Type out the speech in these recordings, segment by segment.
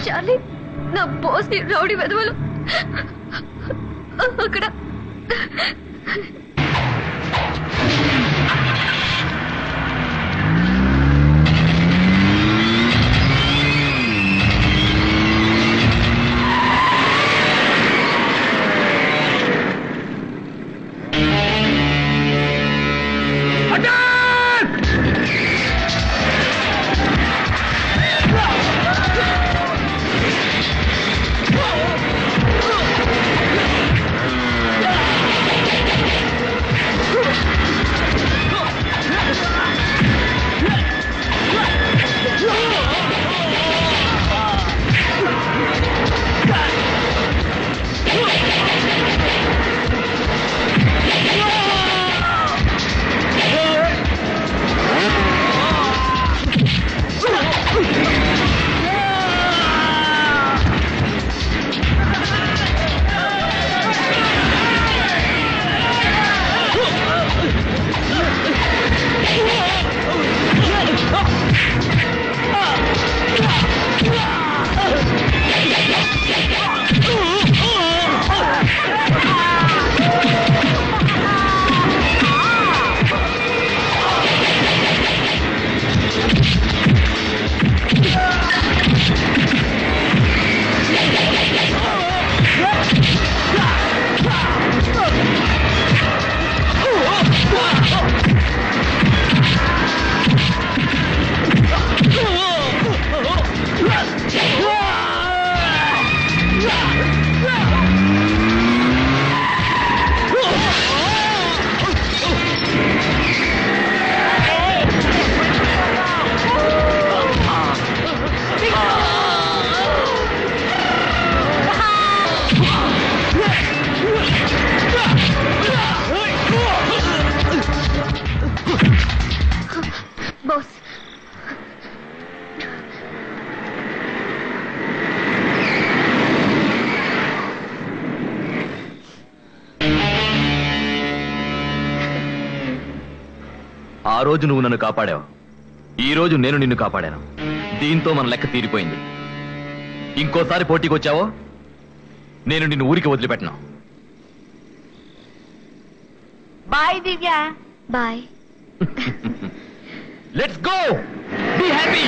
Charlie నా boss ని rowdy వెధవలు అక్కడ ఆ రోజు నువ్వు నన్ను కాపాడావు, ఈ రోజు నేను నిన్ను కాపాడాను. దీంతో మన లెక్క తీరిపోయింది. ఇంకోసారి పోటీకి వచ్చావో నేను నిన్ను ఊరికి వదిలిపెట్టను. Bye Divya. Bye. Let's go, be happy.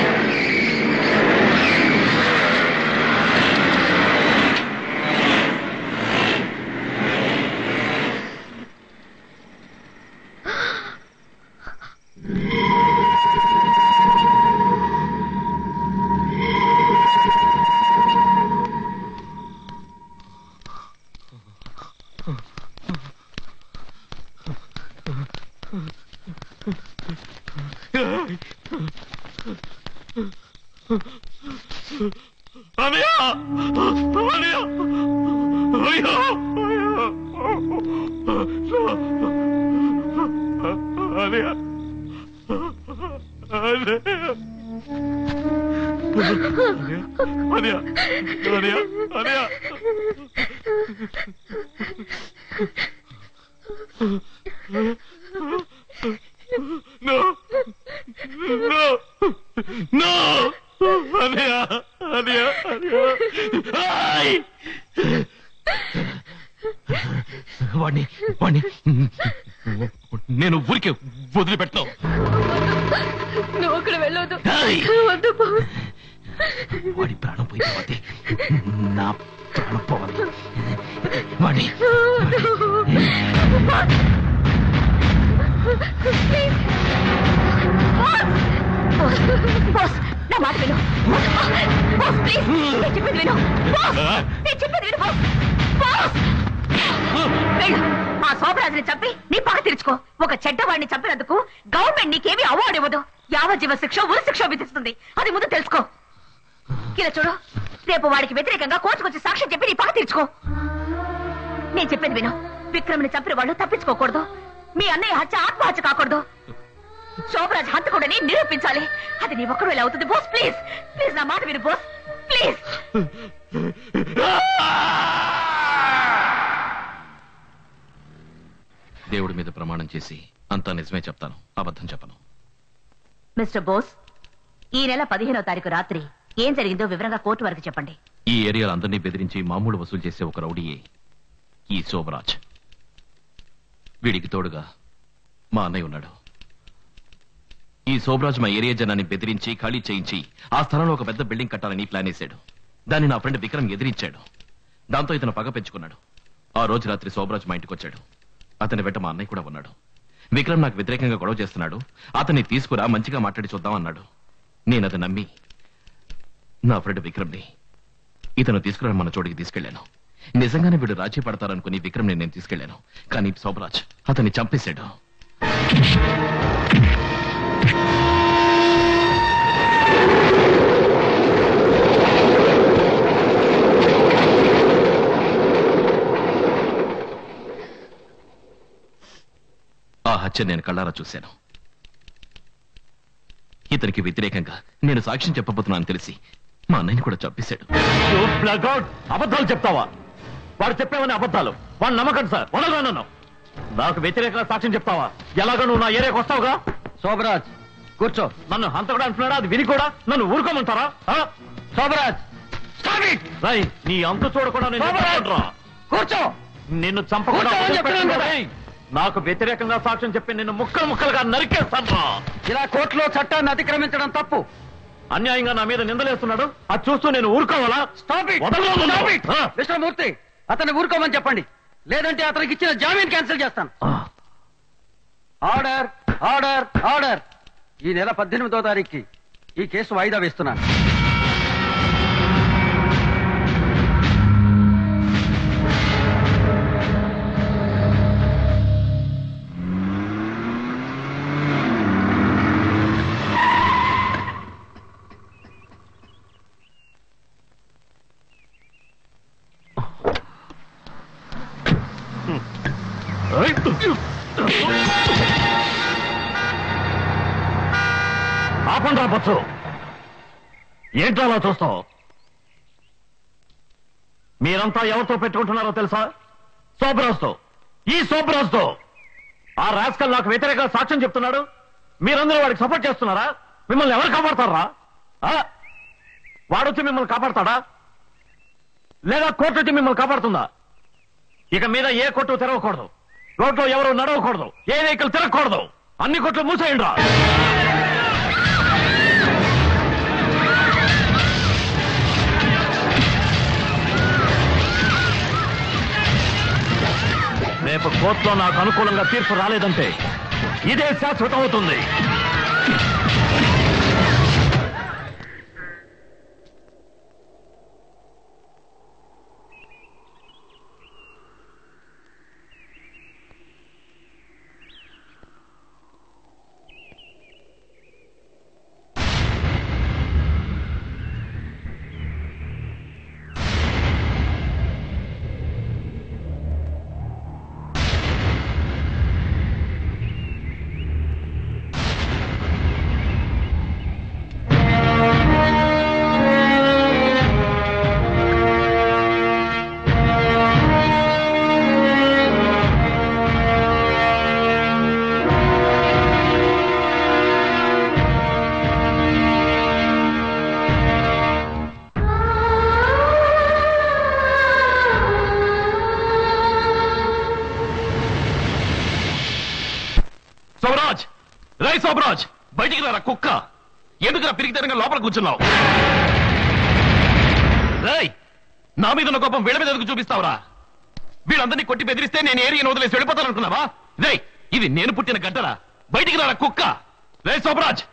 నేను ఊరికే వదిలిపెట్టావు. నువ్వు అక్కడ వెళ్ళొద్దు. వద్దు బాస్. వాడి ప్రాణం పోయిపోతే నా ప్రాణం పోవాలి. వాడి నా మాట విను. చెప్పేది విను. చెప్పేది విను. ఆ శోభరాజుని చంపి నీ పగ తీర్చుకో. ఒక చెడ్డవాడిని చంపినందుకు గవర్నమెంట్ నీకేమీ అవార్డు ఇవ్వదు. యావజ్జీవ శిక్ష, ఉరి శిక్ష విధిస్తుంది. అది ముందు తెలుసుకో. ఇలా చూడు, రేపు వాడికి వ్యతిరేకంగా కోర్టుకొచ్చి సాక్ష్యం చెప్పి నీ పగ తీర్చుకో. నేను చెప్పేది విను. విక్రమ్ని చంపిన వాళ్ళు తప్పించుకోకూడదు. మీ అన్నయ్య హత్య ఆత్మహత్య కాకూడదు. శోభరాజ్ హంతకుడని నిరూపించాలి. అది నీ ఒక్కరు ఎలా అవుతుంది బోస్? ప్లీజ్ ప్లీజ్ నా మాట విను బోస్, ప్లీజ్. దేవుడి మీద ప్రమాణం చేసి అంతా నిజమే చెప్తాను, అబద్ధం చెప్పను. మిస్టర్ బోస్, ఈ నెల 15వ తారీఖు రాత్రి ఏం జరిగిందో వివరంగా కోర్టు వరకు చెప్పండి. ఈ ఏరియాలో అందరినీ బెదిరించి మామూలు వసూలు చేసే ఒక రౌడీయే ఈ శోభరాజ్. వీడికి తోడుగా మా అన్నయ్య ఉన్నాడు. ఈ శోభరాజ్ మా ఏరియా జనాన్ని బెదిరించి ఖాళీ చేయించి ఆ స్థలంలో ఒక పెద్ద బిల్డింగ్ కట్టాలని ప్లాన్ వేశాడు. దాన్ని నా ఫ్రెండ్ విక్రమ్ ఎదిరించాడు. దాంతో ఇతను పగ పెంచుకున్నాడు. ఆ రోజు రాత్రి శోభరాజ్ మా ఇంటికి వచ్చాడు. అతని వెంట మా అన్నయ్య కూడా ఉన్నాడు. విక్రమ్ నాకు వ్యతిరేకంగా గొడవ చేస్తున్నాడు, అతన్ని తీసుకురా మంచిగా మాట్లాడి చూద్దాం అన్నాడు. నేను అది నమ్మి నా ఫ్రెండ్ విక్రమ్ని ఇతను తీసుకురా మన చోటికి తీసుకెళ్లాను. నిజంగానే వీడు రాజీ పడతారనుకుని విక్రమ్ నేను తీసుకెళ్లాను. కానీ శోభరాజ్ అతన్ని చంపేశాడు. ఆ హత్య నేను కళ్ళారా చూశాను. ఇతనికి వ్యతిరేకంగా నేను సాక్ష్యం చెప్పబోతున్నానని తెలిసి మా అన్నయ్యని కూడా చంపేశాడు. అబద్ధాలు చెప్తావా? వాడు చెప్పేవని అబద్ధాలు. వాడు నమ్మకండి సార్, వదలగలను. నాకు వ్యతిరేకంగా సాక్ష్యం చెప్తావా? ఎలాగో నువ్వు నా ఏరియాకి వస్తావుగా. శోభరాజ్ కూర్చో. నన్ను అంత కూడా అంటున్నాడా? అది విని కూడా నన్ను ఊరుకోమంటారా? శోభరాజ్ రై, నీ అంత చూడకుండా నేను చంపకుండా కూర్చో. నిన్ను చంపకుండా కూర్చో అని చెప్తున్నాను కదా. రేయ్, నాకు వ్యతిరేకంగా సాక్ష్యం చెప్పి నిన్ను ముక్కలు ముక్కలుగా నరికేస్తాను. ఇలా కోర్టులో చట్టాన్ని అతిక్రమించడం తప్పు. అన్యాయంగా నా మీద నిందలేస్తున్నాడు. అది చూస్తూ నేను ఊరుకోవాలా? Stop it. వదలను. Stop it. మిస్టర్ మూర్తి, అతన్ని ఊరుకోమని చెప్పండి, లేదంటే అతనికి ఇచ్చిన జామీన్ క్యాన్సిల్ చేస్తాను. Order order order. ఈ నెల 18వ తారీఖుకి ఈ కేసు వాయిదా వేస్తున్నాను. ఆపండి రావచ్చు. ఏంటో అలా చూస్తావు? మీరంతా ఎవరితో పెట్టుకుంటున్నారో తెలుసా? శోభరాజ్తో. ఈ శోభరాజ్తో. ఆ రాస్కల్ నాకు వ్యతిరేకంగా సాక్ష్యం చెప్తున్నాడు. మీరందరూ వాడికి సపోర్ట్ చేస్తున్నారా? మిమ్మల్ని ఎవరు కాపాడతారా? వాడొచ్చి మిమ్మల్ని కాపాడతాడా? లేదా కోర్టు వచ్చి మిమ్మల్ని కాపాడుతుందా? ఇక మీద ఏ కొట్టు తెరవకూడదు, రోడ్లో ఎవరు నడవకూడదు, ఏ వెహికల్ తిరగకూడదు. అన్ని కొట్లు మూసేయండి రా. రేపు కోర్టులో నాకు అనుకూలంగా తీర్పు రాలేదంటే ఇదే శాశ్వతం అవుతుంది. శోభరాజ్, రై శోభరాజ్, బయటికి రారా కుక్క. ఎందుకు పిరిగితనంగా లోపల కూర్చున్నావు? రై, నా మీద ఉన్న కోపం వీళ్ళ మీద ఎందుకు చూపిస్తావురా? వీళ్ళందరినీ కొట్టి బెదిరిస్తే నేను ఏరియాను వదిలేసి వెళ్ళిపోతాననుకున్నావా? రై, ఇది నేను పుట్టిన గడ్డరా. బయటికి రారా కుక్క. రై శోభరాజ్,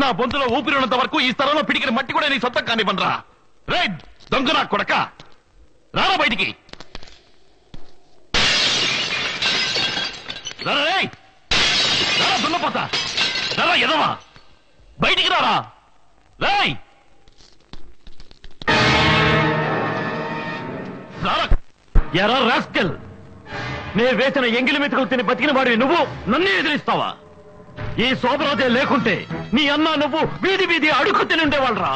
నా బొంతులో ఊపిరి ఉన్నంత వరకు ఈ స్థలంలో పిడికిన మట్టి కూడా నీ సొంతం కానివ్వనరా. రై దొంగ నా కొడక, రారా బయటికి. రారా రేయ్, రారా దున్నపోతా, రారా ఎదవా, బయటికి రారా. రాయ్ రారా. ఎరా రాస్కెల్, నే వేసిన ఎంగిలి మెతుకులు తిని బతికిన వాడివి నువ్వు నన్నే ఎదిరిస్తావా? ఈ శోభరాజే లేకుంటే నీ అన్న నువ్వు వీధి వీధి అడుగు తిని ఉండేవాళ్ళరా.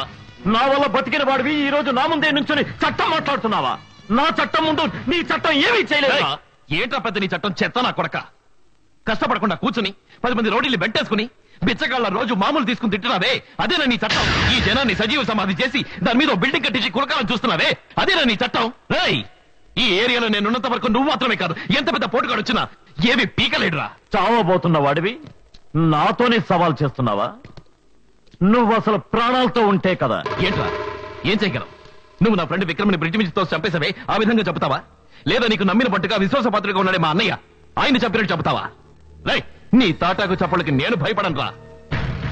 నా వల్ల బతికిన వాడివి ఈ రోజు నా ముందే నుంచుని చట్టం మాట్లాడుతున్నావా? నా చట్టం ముందు నీ చట్టం ఏమీ చేయలేదా? ఏంట్రా పెద్ద నీ చట్టం? చెత్త నా కొడక. కష్టపడకుండా కూర్చుని 10 మంది రౌడీలు వెంటేసుకుని బిచ్చగాళ్ళ రోజు మామూలు తీసుకుని తింటున్నావే అదేనా నీ చట్టం? ఈ జనాన్ని సజీవ సమాధి చేసి దాని మీద బిల్డింగ్ కట్టించి కులకాలను చూస్తున్నావే అదేనా నీ చట్టం? రేయ్, ఈ ఏరియాలో నేనున్నంత వరకు నువ్వు మాత్రమే కాదు, ఎంత పెద్ద పోటుగాడు వచ్చినా ఏమి పీకలేడురా. చావబోతున్న వాడివి నాతోనే సవాల్ చేస్తున్నావా? నువ్వు అసలు ప్రాణాలతో ఉంటే కదా. ఏంట్రా, ఏం చేయగలవు? నువ్వు నా ఫ్రెండ్ విక్రమ్ని బ్రిడ్జ్ మీద తోసి చంపేసావే, ఆ విధంగా చెప్తావా? లేదా నీకు నమ్మిన పట్టుగా విశ్వాసపాత్రగా ఉన్నాడే మా అన్నయ్య, ఆయన చంపినట్టు చెప్తావా? రేయ్, నీ తాటాకు చప్పలకి నేను భయపడనురా.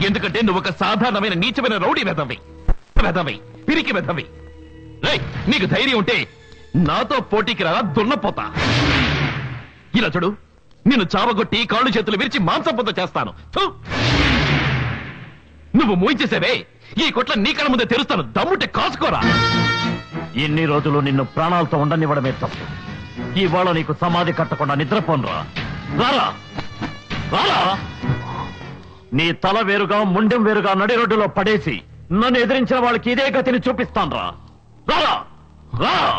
ఎందుకంటే నువ్వు ఒక సాధారణమైన నీచమైన రౌడీ వెధవి, పిరికి వెధవి. రేయ్, నీకు ధైర్యం ఉంటే నాతో పోటీకి రా, దున్నపోతా. ఇలా చూడు, నిన్ను చావగొట్టి కాళ్ళు చేతులు విరిచి మాంసంపొద్ద చేస్తాను. థు! నువ్వు మూయించేసేవే, ఈ కొట్ల నీ కళ్ళ ముందే తెరుస్తాను, దమ్ముంటే కాసుకోరా. ఎన్ని రోజులు నిన్ను ప్రాణాలతో ఉండనివ్వడమే తప్పు. ఇవాళ నీకు సమాధి కట్టకుండా నిద్రపోనురా. రారా రారా, నీ తల వేరుగా ముండెం వేరుగా నడి రోడ్డులో పడేసి నన్ను ఎదిరించిన వాళ్ళకి ఇదే గతిని చూపిస్తాను. రారా రారా.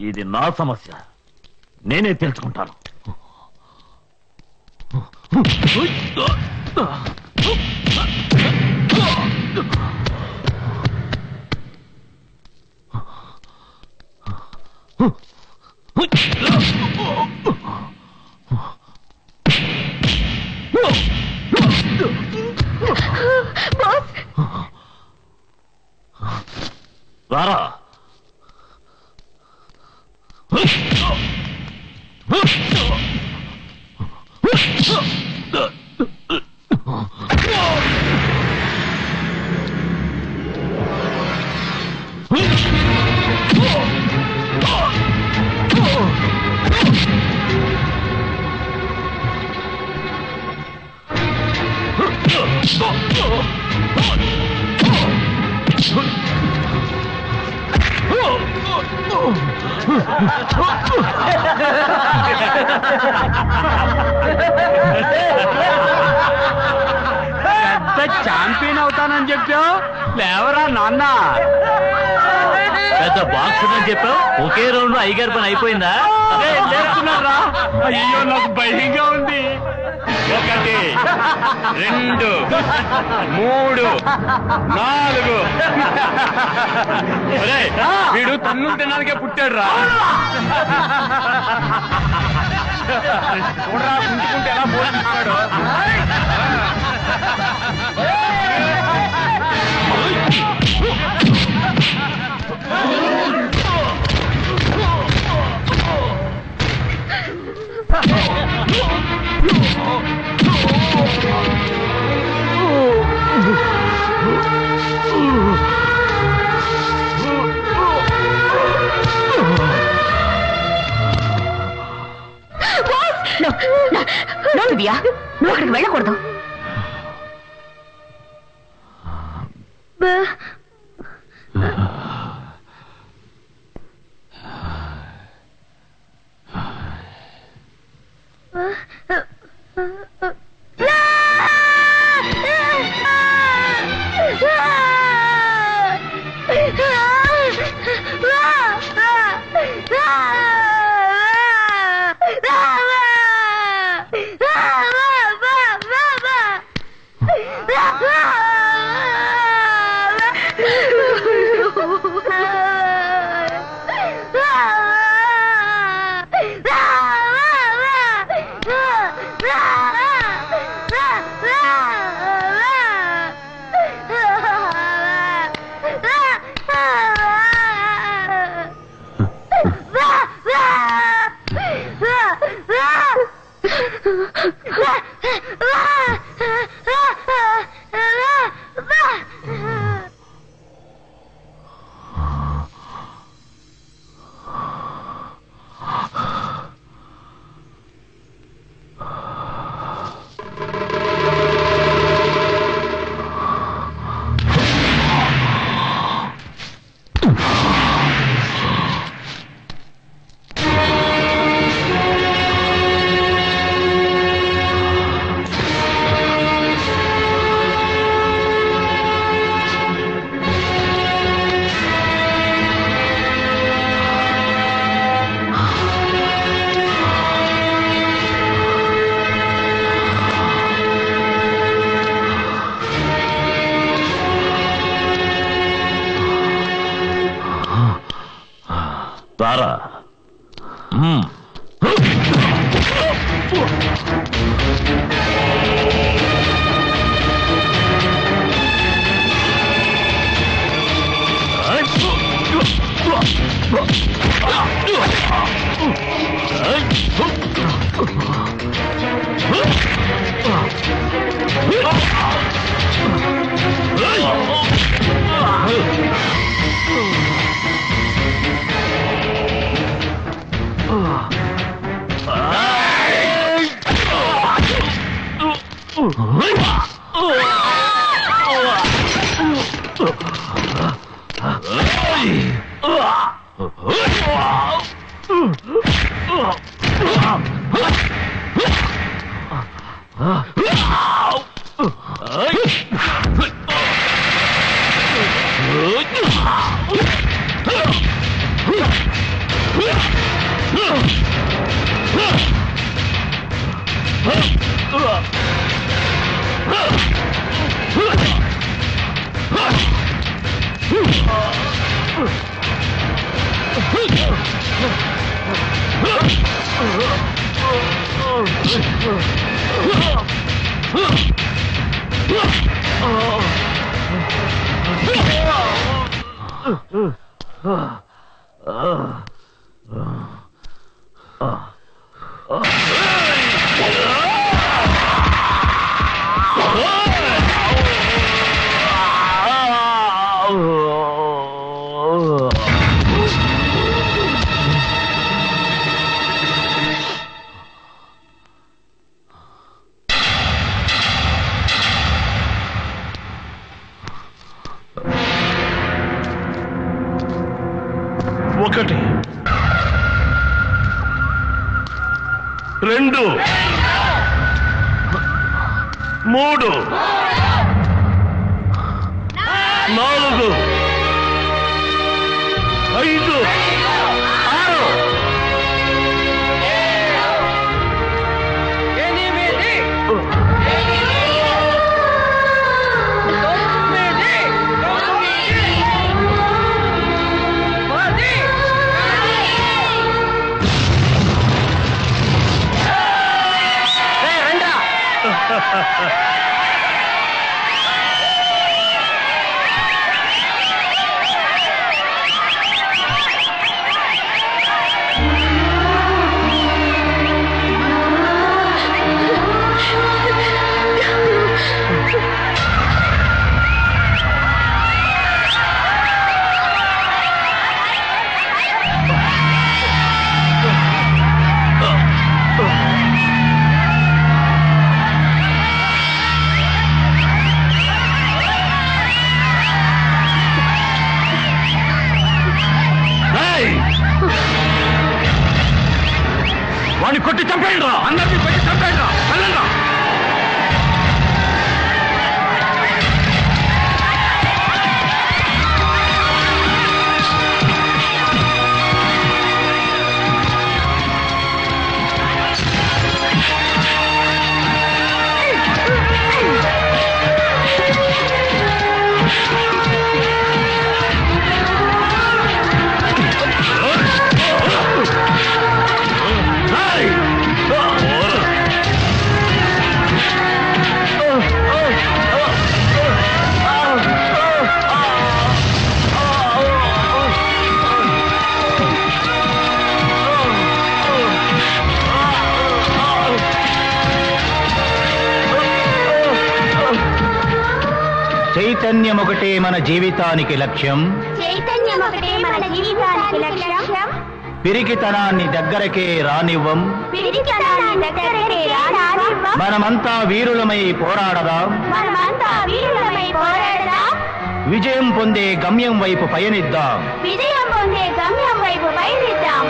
ఇది నా సమస్య, నేనే తెలుసుకుంటాను. రారా. పెద్ద ఛాంపియన్ అవుతానని చెప్పావు, లేవరా నాన్న. పెద్ద బాక్స్ అని చెప్పావు, ఒకే రౌండ్ లో ఐగారు పని అయిపోయిందా? లేస్తున్నారా? అయ్యో, నాకు భయంగా ఉంది. 1 2 3 4. వీడు తన్నులు తినడానికే పుట్టాడు రా. చూడరా, పుంజుకుంటే ఎలా పోషిస్తాడు. నువ్వు అక్కడికి వెళ్ళకూడదు. ఒకటి, రెండు, మూడు, నాలుగు, ఐదు, ఆరు, 'చైతన్యమొకటే మన జీవితానికి లక్ష్యం', చైతన్యమొకటే మన జీవితానికి లక్ష్యం, పిరికితనాన్ని దగ్గరకే రానివ్వం, పిరికితనాన్ని దగ్గరకే రానివ్వం, మనమంతా వీరులమై పోరాడదాం, మనమంతా వీరులమై పోరాడదాం, విజయం పొందే గమ్యం వైపు పయనిద్దాం, విజయం పొందే గమ్యం వైపు పయనిద్దాం.